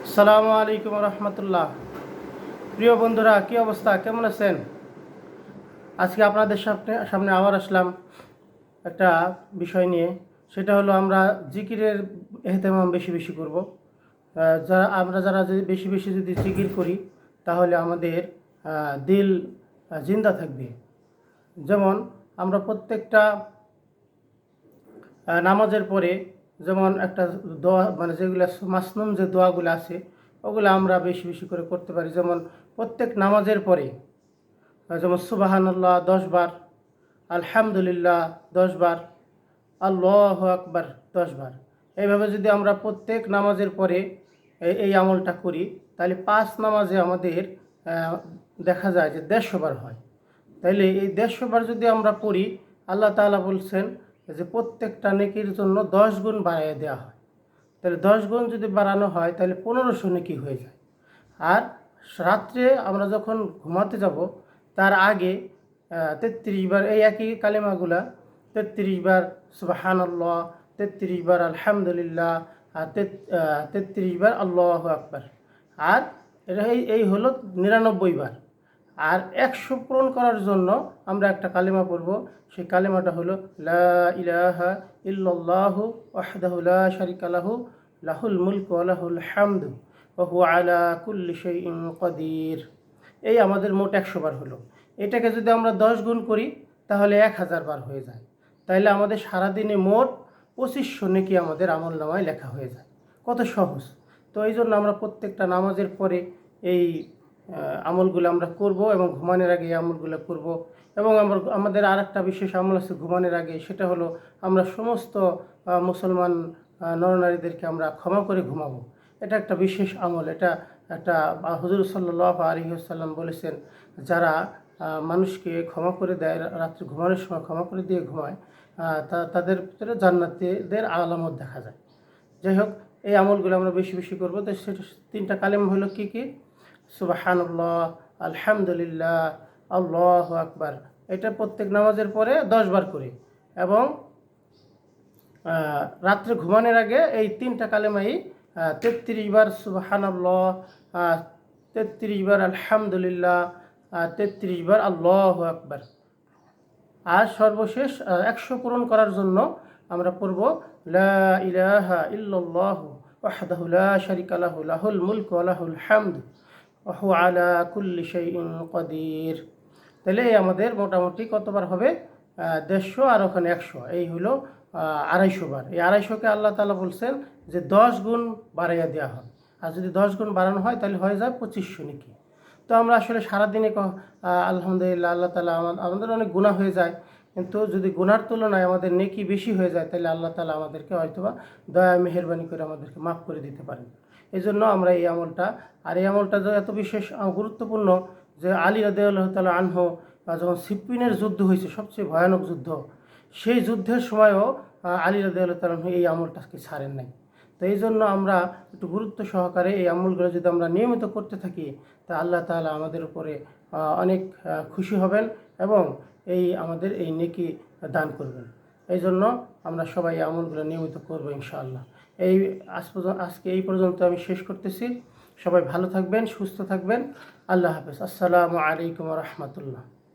আসসালামু আলাইকুম রহমতুল্লাহ। প্রিয় বন্ধুরা, কী অবস্থা, কেমন আছেন? আজকে আপনাদের সামনে আবার আসলাম একটা বিষয় নিয়ে। সেটা হলো আমরা জিকিরের এহতেমাম বেশি বেশি করব। যারা যদি বেশি বেশি যদি জিকির করি, তাহলে আমাদের দিল জিন্দা থাকবে। যেমন আমরা প্রত্যেকটা নামাজের পরে যেমন একটা দোয়া, মানে যেগুলো মাসনুন যে দোয়াগুলো আছে, ওগুলো আমরা বেশি বেশি করে করতে পারি। যেমন প্রত্যেক নামাজের পরে যেমন সুবহানাল্লাহ 10 বার, আলহামদুলিল্লাহ 10 বার, আল্লাহু আকবার 10 বার। এইভাবে যদি আমরা প্রত্যেক নামাজের পরে এই আমলটা করি, তাহলে 5 নামাজে আমাদের দেখা যায় যে 150 বার হয়। তাইলে এই 150 বার যদি আমরা পড়ি, আল্লাহ তাআলা বলছেন যে প্রত্যেকটা নেকির জন্য 10 গুণ বাড়াইয়া দেওয়া হয়। তাহলে 10 গুণ যদি বাড়ানো হয়, তাহলে 1500 নেকি হয়ে যায়। আর রাত্রে আমরা যখন ঘুমাতে যাব, তার আগে 33 বার এই একই কালেমাগুলা, 33 বার সুবহানাল্লাহ, 33 বার আলহামদুলিল্লাহ, আর 33 বার আল্লাহু আকবার। আর এটা এই হলো 99 বার। আর 100 পূরণ করার জন্য আমরা একটা কালেমা পড়ব। সেই কালেমাটা হলো লা ইলাহা ইল্লাল্লাহু ওয়াহদাহু লা শারিকা লাহু লাহুল মুলকু ওয়া লাহুল হামদু ওয়া হুয়া আলা কুল্লি শাইইন কাদির। এই আমাদের মোট 100 বার হলো। এটাকে যদি আমরা 10 গুণ করি, তাহলে 1000 বার হয়ে যায়। তাইলে আমাদের সারাদিনে মোট 2500 নেকি আমাদের আমল নামায় লেখা হয়ে যায়। কত সহজ! তো এই জন্য আমরা প্রত্যেকটা নামাজের পরে এই আমলগুলো আমরা করব, এবং ঘুমানোর আগে এই আমলগুলো করব। এবং আমাদের আর একটা বিশেষ আমল আছে ঘুমানোর আগে, সেটা হলো আমরা সমস্ত মুসলমান নরনারীদেরকে আমরা ক্ষমা করে ঘুমাবো। এটা একটা বিশেষ আমল। এটা একটা হুজুর সাল্লাল্লাহু আলাইহি ওয়াসাল্লাম বলেছেন, যারা মানুষকে ক্ষমা করে দেয়, রাত্রে ঘুমানোর সময় ক্ষমা করে দিয়ে ঘুমায়, তাদের ভিতরে জান্নাতীদের আলামত দেখা যায়। যাই হোক, এই আমলগুলো আমরা বেশি বেশি করবো। তো সেটা 3টা কালেমা হলো কী কী? সুবহানাল্লাহ, আলহামদুলিল্লাহ, আল্লাহু আকবার। এটা প্রত্যেক নামাজের পরে 10 বার করে, এবং রাত্রে ঘুমানোর আগে এই 3টা কালেমাই 33 বার সুবহানাল্লাহ, 33 বার আলহামদুলিল্লাহ, 33 বার আল্লাহু আকবার। আর সর্বশেষ 100 পূরণ করার জন্য আমরা পড়ব লা ইলাহা ইল্লাল্লাহু ওয়াহদাহু লা শারিকা লাহু লাহুল মুলকু ওয়া লাহুল হামদু ওয়া হুয়া আলা কুল্লি শাইইন কাদির। তাহলে আমাদের মোটামুটি কতবার হবে? 150, আর ওখানে 100, এই হলো 250 বার। এই 250কে আল্লাহ তাআলা বলছেন যে 10 গুণ বাড়াইয়া দেওয়া হয়। আর যদি 10 গুণ বাড়ানো হয়, তাহলে হয়ে যায় 2500 নাকি। তো আমরা আসলে সারাদিনে আলহামদুলিল্লাহ, আল্লাহ তাআলা আমাদের অনেক গুনাহ হয়ে যায়, কিন্তু যদি গুনার তুলনায় আমাদের নেকি বেশি হয়ে যায়, তাহলে আল্লাহ তাআলা আমাদেরকে হয়তোবা দয়া মেহেরবানি করে আমাদেরকে মাফ করে দিতে পারেন। এই জন্য আমরা এই আমলটা, আর এই আমলটা যে এত বিশেষ গুরুত্বপূর্ণ, যে আলী রাদিয়াল্লাহু তাআলা আনহু যখন সিফফিনের যুদ্ধ হয়েছে, সবচেয়ে ভয়ানক যুদ্ধ, সেই যুদ্ধের সময়ও আলী রাদিয়াল্লাহু তাআলা আনহু এই আমলটাকে ছাড়েন নাই। তো এই জন্য আমরা একটু গুরুত্ব সহকারে এই আমলগুলো যদি আমরা নিয়মিত করতে থাকি, তা আল্লাহ তাআলা আমাদের উপরে অনেক খুশি হবেন, এবং আমাদের এই নেকি দান করবেন। এই জন্য আমরা সবাই এই আমলগুলো নিয়মিত করবো ইনশাআল্লাহ। আজকে এই পর্যন্ত আমি শেষ করতেছি। সবাই ভালো থাকবেন, সুস্থ থাকবেন। আল্লাহ হাফেজ। আসসালামু আলাইকুম ওয়া রাহমাতুল্লাহ।